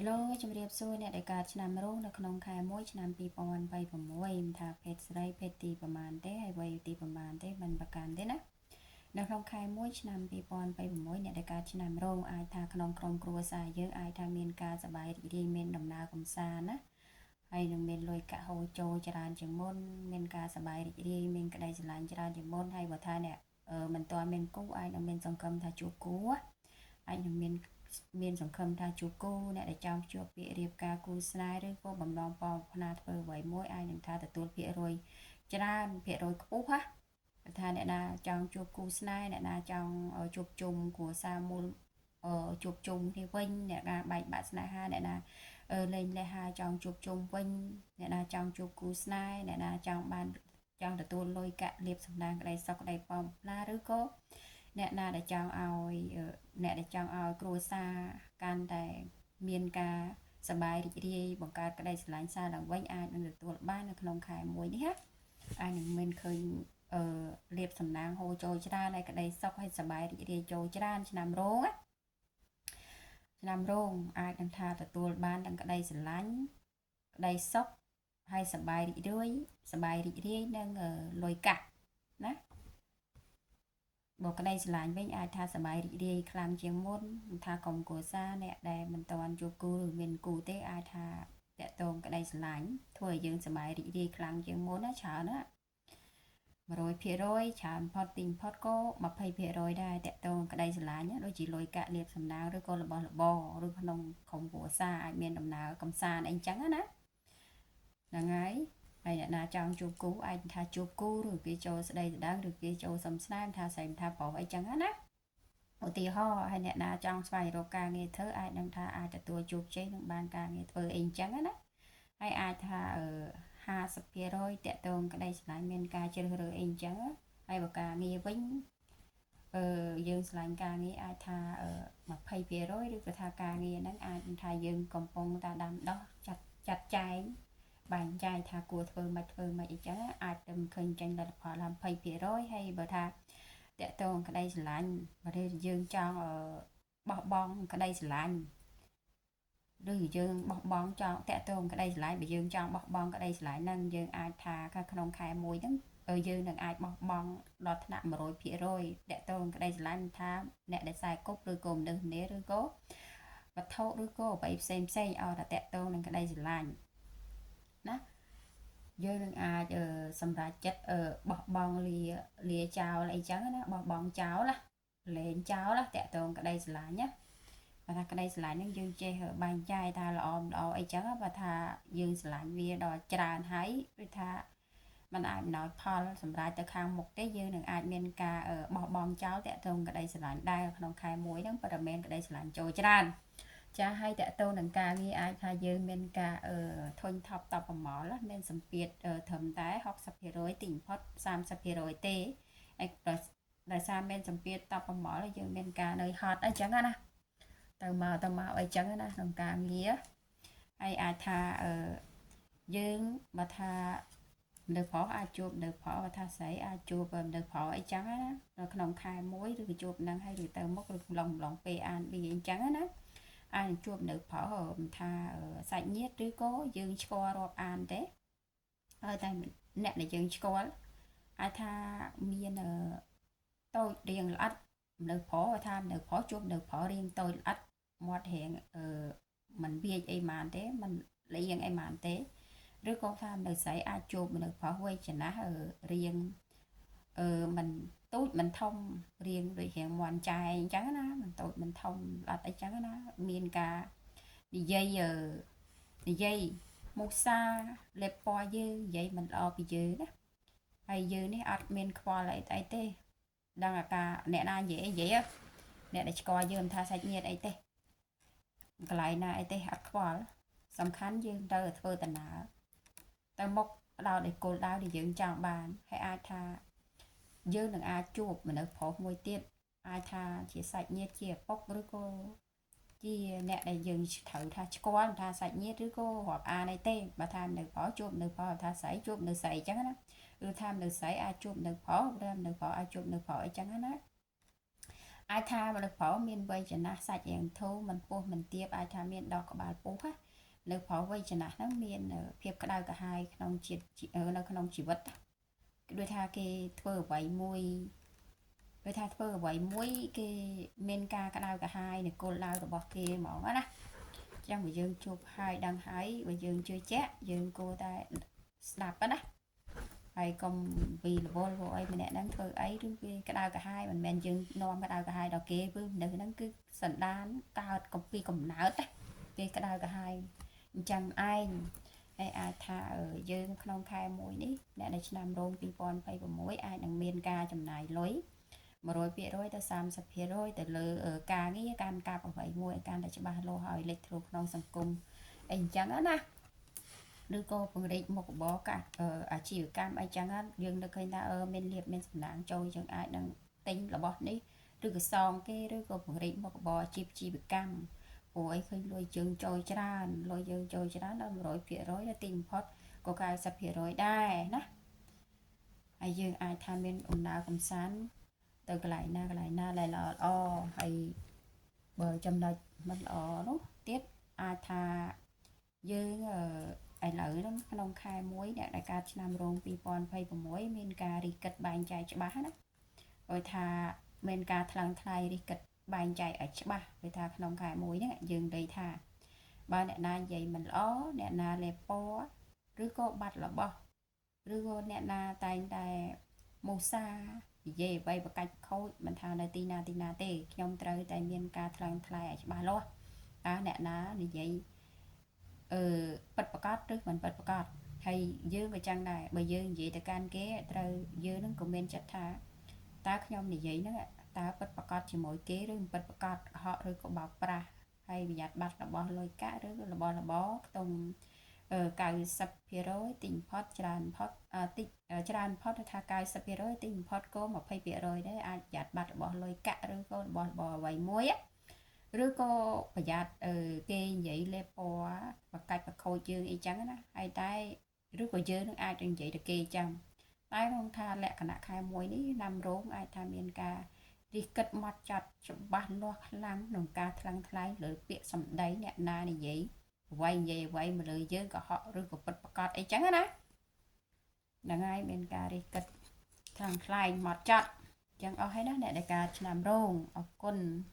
Hello ជំរាបសួរអ្នកដែលកើតឆ្នាំរោងនៅក្នុងខែ1ឆ្នាំ2026ថាភេទស្រីភេទទីប្រមាណទេហើយវ័យទីប្រមាណទេមិនប្រកាន់ទេណានៅក្នុងខែ1ឆ្នាំ2026អ្នកដែលកើតឆ្នាំរោងអាចថាក្នុងក្រុមគ្រួសារយើងអាចថាមានការសប្បាយរីករាយមានដំណើរកំសាន្តណាហើយនឹងមានលុយកាក់ហូរចូលច្រើនជាងមុនមានការសប្បាយរីករាយមានក្តីស្រឡាញ់ច្រើនជាងមុនហើយបើថាអ្នកមិនទាន់មានគូអាចនឹងមានសង្ឃឹមថាជួបគូអាចនឹងមានសង្ឃឹមថាជួបគូអ្នកដែលចង់ជួបពាក្យរៀបការគូស្នេហ៍ឬក៏បំណងប្រាថ្នាធ្វើអ្វីមួយអាចនឹងថាទទួលភាគរយច្រើនភាគរយខ្ពស់ណាថាអ្នកណាចង់ជួបគូស្នេហ៍អ្នកណាចង់ជួបជុំគ្រួសារមូលជួបជុំគ្នាវិញអ្នកណាបែកបាក់ស្នេហាអ្នកណាលេងលេហាចង់ជួបជុំវិញអ្នកណាចង់ជួបគូស្នេហ៍អ្នកណាចង់ទទួលលុយកាក់លៀបសំណាងក្តីសុខក្តីបំផ្លាឬក៏អ្នកណាដែលចង់ឲ្យគ្រួសារកាន់តែមានការសប្បាយរីករាយបង្កើតក្តីស្រឡាញ់សារឡើងវិញអាចនឹងទទួលបាននៅក្នុងខែ1នេះណាអាចនឹងមានឃើញលៀបសំណាងហូរចូលច្រើនហើយក្តីសុខហើយសប្បាយរីករាយចូលច្រើនឆ្នាំរោងអាចនឹងថាទទួលបានទាំងក្តីស្រឡាញ់ក្តីសុខហើយសប្បាយរីករាយនិងលុយកាក់ណាបើក្តីស្រឡាញ់វិញអាចថាសប្បាយរីករាយខ្លាំងជាងមុនថាកុំគ្រួសារអ្នកដែលមិនទាន់ជួបគូឬមានគូទេអាចថាតកតងក្តីស្រឡាញ់ធ្វើឲ្យយើងសប្បាយរីករាយខ្លាំងជាងមុនណាច្រើនណា100%ច្រើនផុតទីផុតក៏20%ដែរតកតងក្តីស្រឡាញ់ដូចជាលុយកាក់លៀបសំណាងឬក៏របស់របរឬក្នុងក្រុមគ្រួសារអាចមានដំណើរកំសាន្តអីចឹងណាហ្នឹងហើយហើយអ្នកណាចង់ជួបគូអាចថាជួបគូឬគេចូលស្ដីស្ដឹងឬគេចូលសំស្នេហ៍ថាស្រីថាប្រុសអីចឹងណាឧទាហរណ៍ហើយអ្នកណាចង់ស្វែងរកការងារធ្វើអាចនឹងថាអាចទទួលជោគជ័យនឹងបានការងារធ្វើអីចឹងណាហើយអាចថា50%តកតងក្តីស្រឡាញ់មានការជ្រើសរើសអីចឹងហើយបើការងារវិញយើងស្រឡាញ់ការងារអាចថា20%ឬក៏ថាការងារហ្នឹងអាចថាយើងកំពុងតែដាំដោះចាត់ចែងបែងចែកថាគួរធ្វើមិនអីចឹងអាចទៅឃើញចេញលទ្ធផល20%ហើយបើថាតកតងក្តីស្រឡាញ់បើយើងចង់បោះបង់ក្តីស្រឡាញ់ឬយើងបោះបង់ចង់តកតងក្តីស្រឡាញ់បើយើងចង់បោះបង់ក្តីស្រឡាញ់ហ្នឹងយើងអាចថាក្នុងខែ1ហ្នឹងយើងនឹងអាចបោះបង់ដល់ថ្នាក់100%តកតងក្តីស្រឡាញ់ថាអ្នកដែលខ្សែគប់ឬក៏មនុស្សនេះឬក៏វត្ថុឬក៏អ្វីផ្សេងឲ្យតែតកតងនឹងក្តីស្រឡាញ់ណាយើងនឹងអាចសម្រាប់ចិត្តបោះបង់លាចោលអីចឹងណាបោះបង់ចោលណាលេងចោលតកតងក្តីស្រឡាញ់ណាបើថាក្តីស្រឡាញ់ហ្នឹងយើងចេះបែងចែកថាល្អអីចឹងបើថាយើងស្រឡាញ់វាដល់ច្រើនហើយដូចថាมันអាចបណ្ដោយផលសម្រាប់ទៅខាងមុខទេយើងនឹងអាចមានការបោះបង់ចោលតកតងក្តីស្រឡាញ់ដែរក្នុងខែ1ហ្នឹងប៉ុន្តែមានក្តីស្រឡាញ់ចូលច្រើនចាហើយតកតងនឹងការងារអាចថាយើងមានការធុញថប់តបប្រមល់មានសម្ពាធត្រឹមតែ60%ទីបំផុត30%ទេហើយដោយសារមានសម្ពាធតបប្រមល់យើងមានការនឿយហត់អីចឹងណាទៅមកអីចឹងណាក្នុងការងារហើយអាចថាយើងបើថានៅប្រុសអាចជួបនៅប្រុសបើថាស្រីអាចជួបនៅប្រុសអីចឹងណានៅក្នុងខែ1ឬក៏ជួបនឹងហើយឬទៅមុខឬឡងពេលអានវាអីចឹងណាអាចជួបនៅប្រុសមិនថាសាច់ញាតិឬក៏យើងស្គាល់រាប់អានទេហើយតែអ្នកដែលយើងស្គាល់អាចថាមានតូចរៀងល្អិតនៅប្រុសថានៅប្រុសជួបនៅប្រុសរៀងតូចល្អិតមាត់រៀងมันវាចអីម៉ានទេมันលៀងអីម៉ានទេឬក៏ថានៅស្រីអាចជួបនៅប្រុសវ័យចំណាស់រៀងมันទូចมันធំរៀងដូចរៀងមន់ចែងអញ្ចឹងណាมันតូចมันធំអត់អីចឹងណាមានការនិយាយមូសាលេបពណ៌យើងនិយាយមិនល្អពីយើងណាហើយយើងនេះអត់មានខ្វល់អីទេដឹងអាការអ្នកណានិយាយអ្នកដែលស្គាល់យើងថាសាច់ញាតិអីទេកន្លែងណាអីទេអត់ខ្វល់សំខាន់យើងទៅធ្វើដំណើរទៅមុខដល់ឯគោលដៅដែលយើងចង់បានហើយអាចថាយើងនឹងអាចជួបមនុស្សប្រុសមួយទៀតអាចថាជាសាច់ញាតិជាឪពុកឬក៏ជាអ្នកដែលយើងត្រូវថាស្គាល់ថាសាច់ញាតិឬក៏រាប់អានអីទេបើថានៅប្រុសជួបនៅប្រុសថាស្រីជួបនៅស្រីអញ្ចឹងណាឬថានៅស្រីអាចជួបនៅប្រុសឬនៅប្រុសអាចជួបនៅប្រុសអីចឹងណា ai tha mà được phở miền vây cho nó sạch dạng thô mình po mình tiếp ai tha miền đỏ của bà po ha được phở vây cho nó miền phiệp cái đau cả hai không chỉ ở nó không chỉ vật đôi tha cái thơ vậy môi đôi tha thơ vậy muối cái miền ca cái đau cả hai này cô lao được bỏ kia mỏ á trong bây giờ chụp hai đăng hải bây giờ chơi chết giờ cô ta đạp á hay còn vì là vô ấy mình đang thơ ấy chứ cái đau cả hai mình dừng non cái đau cả hai đó kia với nữ nó cứ sẵn đan cao công ty cầm não đấy vì cái đau cả hai chẳng ai ai tha ở dương không khai mũi đi để để làm rôn pi pon pay của mũi ai đang miên ca chầm này lối mà rồi bị rồi ta xăm sập phía rồi từ lừa ở ca cái can ca bảo vậy mũi can để cho ba lô hỏi lịch thuộc non sầm cung anh chẳng á nè đưa cô phương định một bó cả ở chỉ cam ai chẳng á dương được người ta bên liệp bên sầm nắng trôi chẳng ai đang tính là bọt đi đưa cái song cái đưa cô phương định một bó chip chỉ bị cam ôi khi lôi dương trôi ra lôi dương trôi ra nó rồi phía rồi là tìm phốt có cái sập phía rồi đây nè ai dương ai tham bên ủng nào cầm sán từ cái lại lại là hay bờ trong đây mình ở nó tiếp ai tha dương ai lỡ nó nông khai muối để đại ca nam rong pi pon pay của muối men cà ri cật bàn chạy cho bá đó rồi thà men cà thằng thay ri cật bàn chạy ở cho bá rồi thà nông khai muối đấy dương đây thà ba nè na vậy mình ó nè na lẹp po rứa có bạch là bo rứa nè na tay tay mù sa về vậy và cách khôi mình thà là tina tê trong trời tại miền ca thằng thay cho bá lo nè na như vậy bật bạc cát trước mình bật bạc cát hay dư về trang này bây giờ vậy ta can kế rồi dư nó comment chặt thà ta nhom này vậy nó ta bật bạc cát chỉ mỗi kế rồi bật bạc cát họ rồi có bảo pra hay bị giặt bát là bò lôi cá rồi là bó tùng cài sập phía rồi tình pot tràn pot tích tràn pot tha cài sập phía rồi tình pot có một phay phía rồi đấy ai giặt bát bò lôi cá rồi có bò vầy muối á rồi cóประหยัดcái vậy lê po và cách và khôi chương y chăng á hay tay rồi có dư nó ai trên vậy được kê chăng tay không tha lẹ cả nạ khai muối ní nằm rốn ai tham miên ca đi cất mặt chặt ban lo lăng nồng ca thăng thái lưỡi bịa sầm đấy nè na này vậy vậy mà lời dư cả họ rồi có bật bạc ấy chăng á là ngay miên ca đi cất thăng thái mặt chặt chẳng ở hay đó nè đại ca nằm rốn ở quân